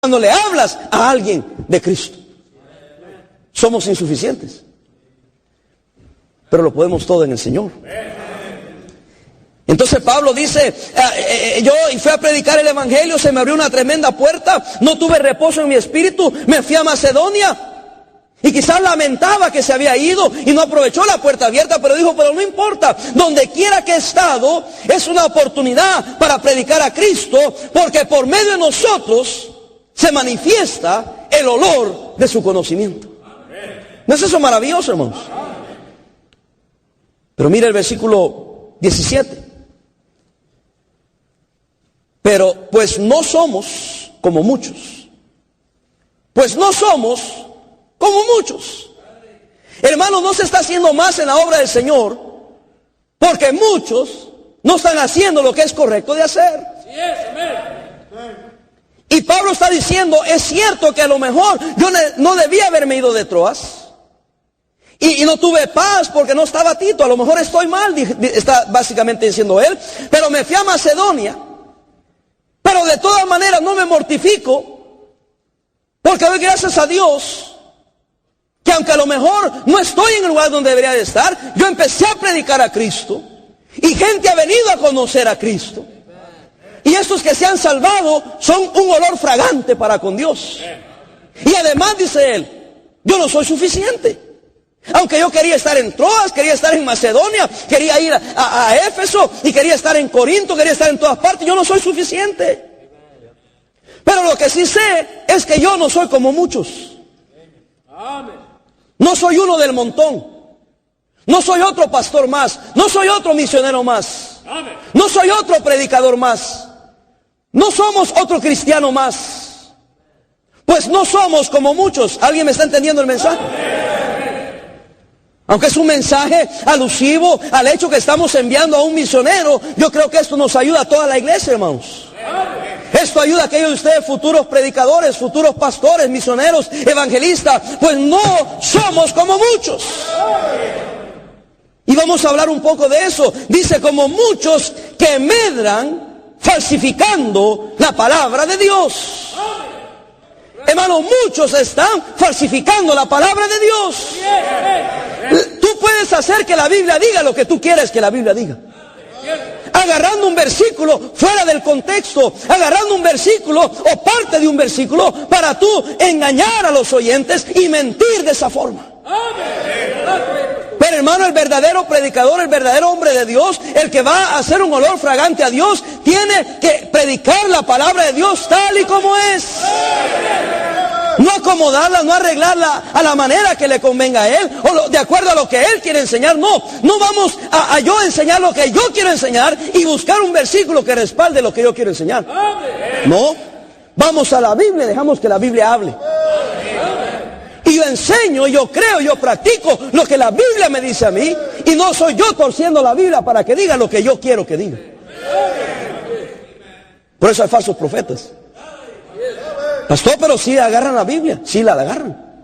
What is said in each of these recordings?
Cuando le hablas a alguien de Cristo, somos insuficientes, pero lo podemos todo en el Señor. Entonces Pablo dice, yo fui a predicar el evangelio, se me abrió una tremenda puerta, no tuve reposo en mi espíritu, me fui a Macedonia. Y quizás lamentaba que se había ido y no aprovechó la puerta abierta, pero dijo, pero no importa, donde quiera que he estado, es una oportunidad para predicar a Cristo, porque por medio de nosotros se manifiesta el olor de su conocimiento. ¿No es eso maravilloso, hermanos? Pero mira el versículo 17. Pero pues no somos como muchos. Pues no somos como muchos. Hermano, no se está haciendo más en la obra del Señor, porque muchos no están haciendo lo que es correcto de hacer. Y Pablo está diciendo, es cierto que a lo mejor yo no debía haberme ido de Troas. Y no tuve paz porque no estaba Tito. A lo mejor estoy mal, está básicamente diciendo él. Pero me fui a Macedonia. Pero de todas maneras no me mortifico. Porque doy gracias a Dios que aunque a lo mejor no estoy en el lugar donde debería de estar, yo empecé a predicar a Cristo. Y gente ha venido a conocer a Cristo. Y estos que se han salvado son un olor fragante para con Dios. Y además dice él, yo no soy suficiente. Aunque yo quería estar en Troas, quería estar en Macedonia, quería ir a Éfeso y quería estar en Corinto, quería estar en todas partes, yo no soy suficiente. Pero lo que sí sé es que yo no soy como muchos. No soy uno del montón. No soy otro pastor más. No soy otro misionero más. No soy otro predicador más. No somos otro cristiano más. Pues no somos como muchos. ¿Alguien me está entendiendo el mensaje? Aunque es un mensaje alusivo al hecho que estamos enviando a un misionero, yo creo que esto nos ayuda a toda la iglesia, hermanos. Esto ayuda a aquellos de ustedes, futuros predicadores, futuros pastores, misioneros, evangelistas. Pues no somos como muchos. Y vamos a hablar un poco de eso. Dice, como muchos que medran falsificando la palabra de Dios. Hermano, muchos están falsificando la palabra de Dios. Tú puedes hacer que la Biblia diga lo que tú quieres que la Biblia diga. Agarrando un versículo fuera del contexto, agarrando un versículo o parte de un versículo para tú engañar a los oyentes y mentir de esa forma. Pero hermano, el verdadero predicador, el verdadero hombre de Dios, el que va a hacer un olor fragante a Dios, tiene que predicar la palabra de Dios tal y como es. No acomodarla, no arreglarla a la manera que le convenga a él, o de acuerdo a lo que él quiere enseñar. No vamos a yo enseñar lo que yo quiero enseñar y buscar un versículo que respalde lo que yo quiero enseñar. No, vamos a la Biblia y dejamos que la Biblia hable. Y yo enseño, yo creo, yo practico lo que la Biblia me dice a mí, y no soy yo torciendo la Biblia para que diga lo que yo quiero que diga. Por eso hay falsos profetas. Pastor, pero sí agarran la Biblia. Sí, la agarran.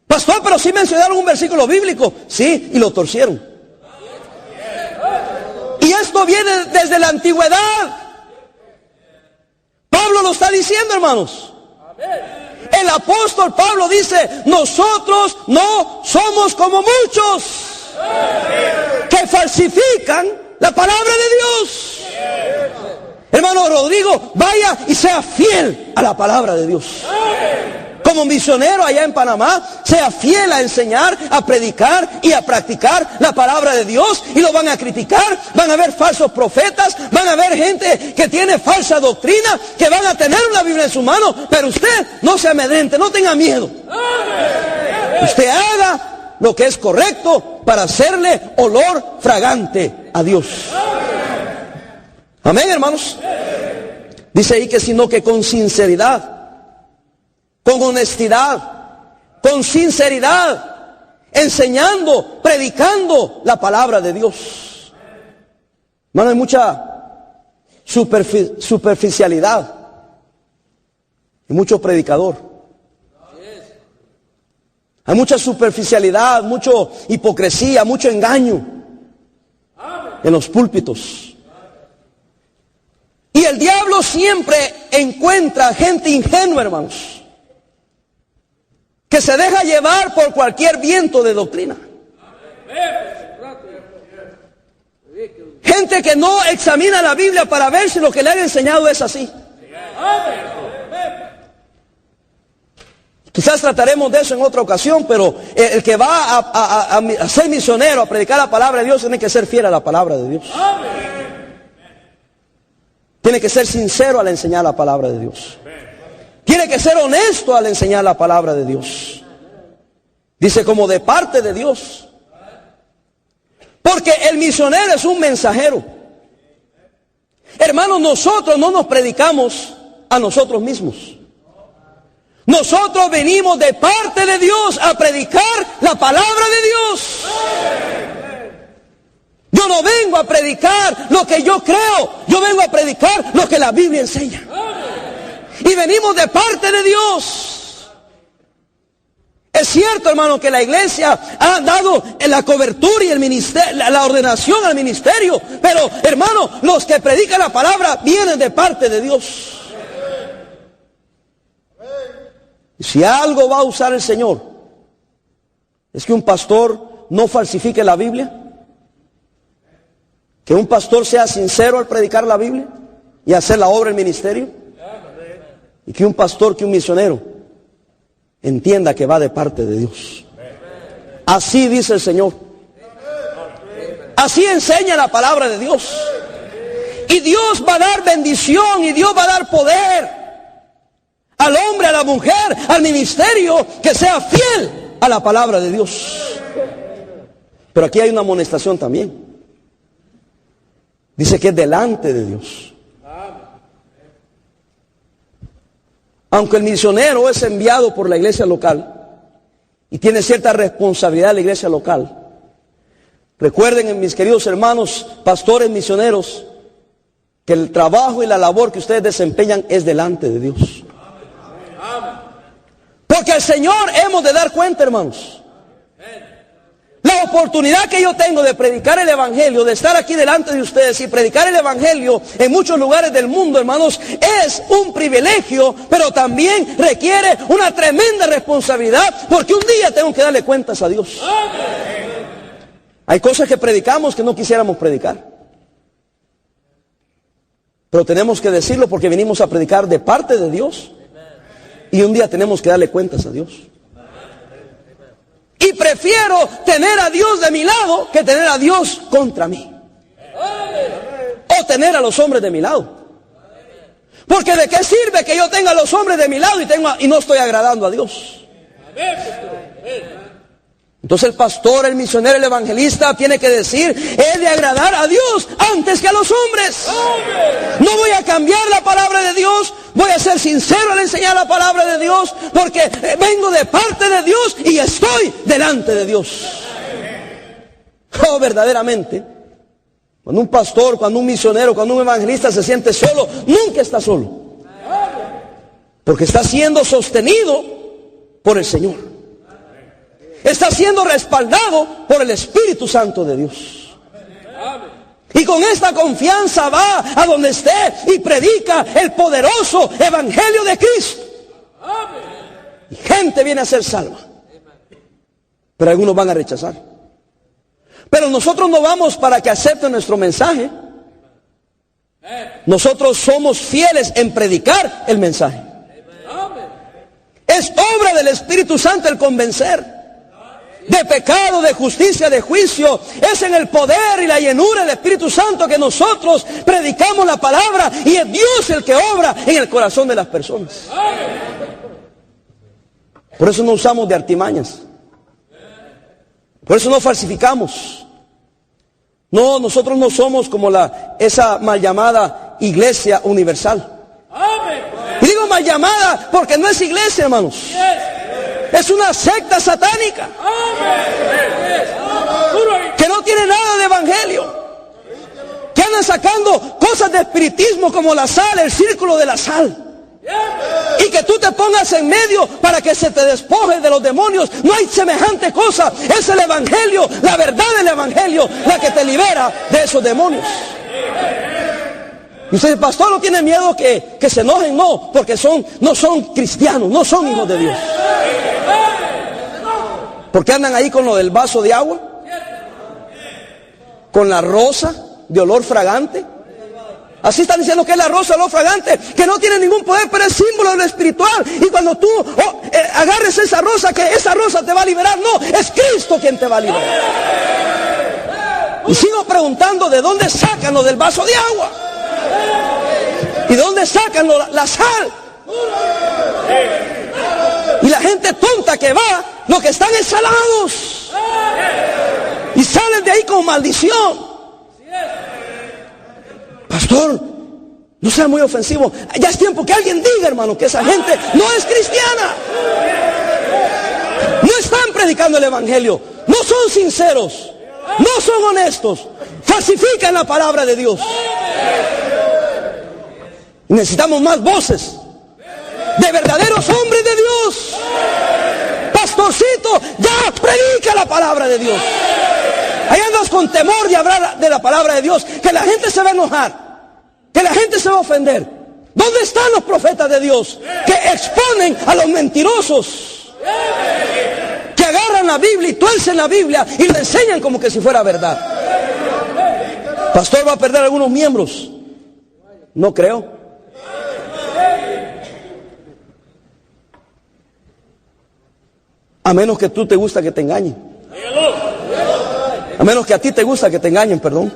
Pastor, pero sí mencionaron un versículo bíblico. Sí, y lo torcieron. Y esto viene desde la antigüedad. Pablo lo está diciendo, hermanos. El apóstol Pablo dice, nosotros no somos como muchos que falsifican la palabra de Dios. Hermano Rodrigo, vaya y sea fiel a la palabra de Dios. Como misionero allá en Panamá, sea fiel a enseñar, a predicar y a practicar la palabra de Dios. Y lo van a criticar, van a haber falsos profetas, van a haber gente que tiene falsa doctrina, que van a tener una Biblia en su mano. Pero usted no se amedrente, no tenga miedo. Usted haga lo que es correcto para hacerle olor fragante a Dios. Amén, hermanos. Dice ahí que sino que con sinceridad, con honestidad, con sinceridad, enseñando, predicando la palabra de Dios. Hermano, hay mucha superficialidad y mucho predicador. Hay mucha superficialidad, mucha hipocresía, mucho engaño en los púlpitos. Y el diablo siempre encuentra gente ingenua, hermanos, que se deja llevar por cualquier viento de doctrina. Gente que no examina la Biblia para ver si lo que le han enseñado es así. Quizás trataremos de eso en otra ocasión, pero el que va a ser misionero, a predicar la palabra de Dios, tiene que ser fiel a la palabra de Dios. Tiene que ser sincero al enseñar la palabra de Dios. Tiene que ser honesto al enseñar la palabra de Dios. Dice, como de parte de Dios. Porque el misionero es un mensajero. Hermanos, nosotros no nos predicamos a nosotros mismos. Nosotros venimos de parte de Dios a predicar la palabra de Dios. Yo no vengo a predicar lo que yo creo, yo vengo a predicar lo que la Biblia enseña. Y venimos de parte de Dios. Es cierto, hermano, que la iglesia ha dado la cobertura y el ministerio, la ordenación al ministerio, pero, hermano, los que predican la palabra vienen de parte de Dios. Y si algo va a usar el Señor, es que un pastor no falsifique la Biblia, que un pastor sea sincero al predicar la Biblia y hacer la obra del ministerio, y que un pastor, que un misionero entienda que va de parte de Dios. Así dice el Señor. Así enseña la palabra de Dios. Y Dios va a dar bendición y Dios va a dar poder al hombre, a la mujer, al ministerio, que sea fiel a la palabra de Dios. Pero aquí hay una amonestación también. Dice que es delante de Dios. Aunque el misionero es enviado por la iglesia local y tiene cierta responsabilidad en la iglesia local, recuerden, mis queridos hermanos, pastores misioneros, que el trabajo y la labor que ustedes desempeñan es delante de Dios. Porque al Señor hemos de dar cuenta, hermanos. La oportunidad que yo tengo de predicar el Evangelio, de estar aquí delante de ustedes y predicar el Evangelio en muchos lugares del mundo, hermanos, es un privilegio, pero también requiere una tremenda responsabilidad, porque un día tengo que darle cuentas a Dios. Hay cosas que predicamos que no quisiéramos predicar, pero tenemos que decirlo porque venimos a predicar de parte de Dios, y un día tenemos que darle cuentas a Dios. Y prefiero tener a Dios de mi lado que tener a Dios contra mí. O tener a los hombres de mi lado. Porque ¿de qué sirve que yo tenga a los hombres de mi lado y no estoy agradando a Dios? Entonces el pastor, el misionero, el evangelista tiene que decir, he de agradar a Dios antes que a los hombres. No voy a cambiar la palabra de Dios, voy a ser sincero al enseñar la palabra de Dios, porque vengo de parte de Dios y estoy delante de Dios. Oh, verdaderamente, cuando un pastor, cuando un misionero, cuando un evangelista se siente solo, nunca está solo. Porque está siendo sostenido por el Señor. Está siendo respaldado por el Espíritu Santo de Dios. Y con esta confianza va a donde esté y predica el poderoso Evangelio de Cristo. Y gente viene a ser salva. Pero algunos van a rechazar. Pero nosotros no vamos para que acepten nuestro mensaje. Nosotros somos fieles en predicar el mensaje. Es obra del Espíritu Santo el convencer. De pecado, de justicia, de juicio. Es en el poder y la llenura del Espíritu Santo que nosotros predicamos la palabra, y es Dios el que obra en el corazón de las personas. Por eso no usamos de artimañas. Por eso no falsificamos. No, nosotros no somos como esa mal llamada iglesia universal. Y digo mal llamada porque no es iglesia, hermanos. Es una secta satánica que no tiene nada de evangelio, que andan sacando cosas de espiritismo como la sal, el círculo de la sal, y que tú te pongas en medio para que se te despoje de los demonios. No hay semejante cosa. Es el evangelio, la verdad del evangelio, la que te libera de esos demonios. Y usted dice, pastor, ¿no tiene miedo que se enojen? No, porque no son cristianos, no son hijos de Dios. Porque andan ahí con lo del vaso de agua, con la rosa de olor fragante. Así están diciendo que es la rosa de olor fragante, que no tiene ningún poder, pero es símbolo de lo espiritual. Y cuando tú agarres esa rosa, que esa rosa te va a liberar. No, es Cristo quien te va a liberar. Y sigo preguntando, ¿de dónde sacan lo del vaso de agua? ¿Y de dónde sacan la sal? Y la gente tonta que va, los que están ensalados, y salen de ahí con maldición. Pastor, no sea muy ofensivo. Ya es tiempo que alguien diga, hermano, que esa gente no es cristiana. No están predicando el evangelio. No son sinceros. No son honestos. Falsifican la palabra de Dios. Necesitamos más voces de verdaderos hombres de Dios. Pastorcito, ya predica la palabra de Dios. Ahí andas con temor de hablar de la palabra de Dios, que la gente se va a enojar, que la gente se va a ofender. ¿Dónde están los profetas de Dios que exponen a los mentirosos? Que agarran la Biblia y tuercen la Biblia y le enseñan como que si fuera verdad. Pastor, ¿va a perder algunos miembros? No creo. A menos que tú te gusta que te engañen. A menos que a ti te gusta que te engañen, perdón.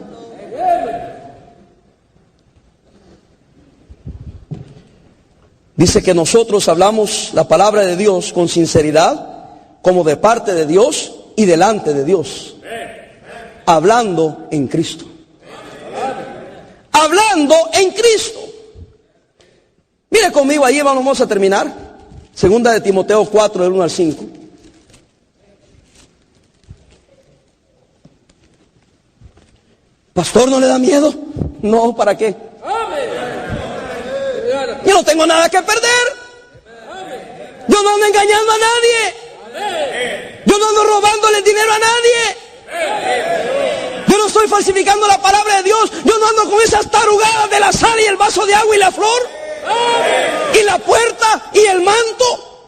Dice que nosotros hablamos la palabra de Dios con sinceridad, como de parte de Dios y delante de Dios. Hablando en Cristo. Hablando en Cristo. Mire conmigo, ahí vamos a terminar. Segunda de Timoteo 4, del 1 al 5. Pastor, ¿no le da miedo? No, ¿para qué? Yo no tengo nada que perder. Yo no ando engañando a nadie. Yo no ando robándole dinero a nadie. Yo no estoy falsificando la palabra de Dios. Yo no ando con esas tarugadas de la sal y el vaso de agua y la flor. Y la puerta y el manto.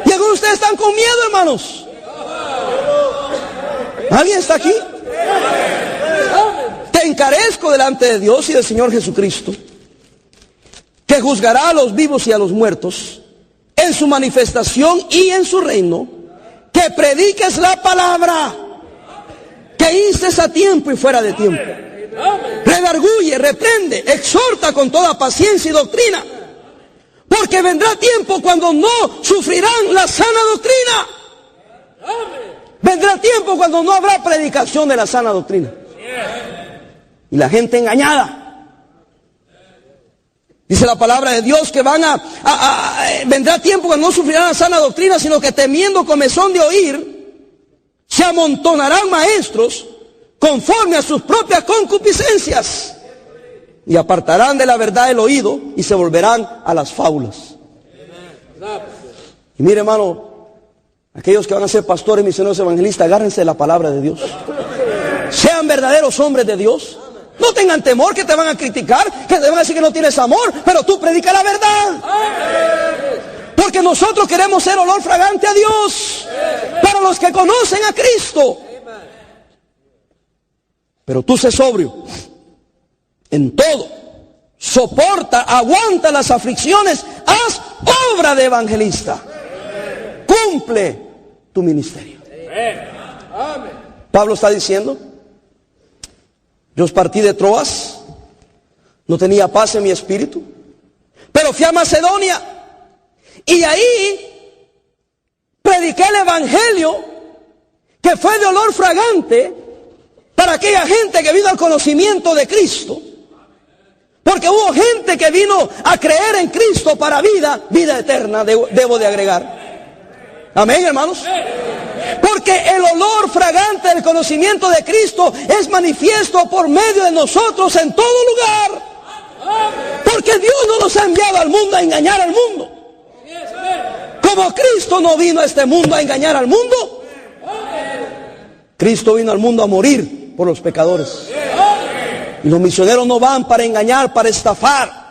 Y algunos de ustedes están con miedo, hermanos. ¿Alguien está aquí? Te encarezco delante de Dios y del Señor Jesucristo, que juzgará a los vivos y a los muertos en su manifestación y en su reino, que prediques la palabra, que instes a tiempo y fuera de tiempo, redarguye, reprende, exhorta con toda paciencia y doctrina, porque vendrá tiempo cuando no sufrirán la sana doctrina. Vendrá tiempo cuando no habrá predicación de la sana doctrina. Y la gente engañada. Dice la palabra de Dios que vendrá tiempo cuando no sufrirán la sana doctrina, sino que temiendo comezón de oír, se amontonarán maestros conforme a sus propias concupiscencias. Y apartarán de la verdad el oído y se volverán a las fábulas. Y mire, hermano, aquellos que van a ser pastores, misioneros, evangelistas, agárrense de la palabra de Dios. Sean verdaderos hombres de Dios. No tengan temor que te van a criticar, que te van a decir que no tienes amor, pero tú predica la verdad. Porque nosotros queremos ser olor fragante a Dios, para los que conocen a Cristo. Pero tú sé sobrio en todo. Soporta, aguanta las aflicciones, haz obra de evangelista. Cumple tu ministerio. Pablo está diciendo: yo partí de Troas, no tenía paz en mi espíritu, pero fui a Macedonia y ahí prediqué el evangelio, que fue de olor fragante para aquella gente que vino al conocimiento de Cristo. Porque hubo gente que vino a creer en Cristo para vida eterna, debo de agregar. Amén, hermanos. Porque el olor fragante del conocimiento de Cristo es manifiesto por medio de nosotros en todo lugar. Porque Dios no nos ha enviado al mundo a engañar al mundo. Como Cristo no vino a este mundo a engañar al mundo, Cristo vino al mundo a morir por los pecadores. Y los misioneros no van para engañar, para estafar.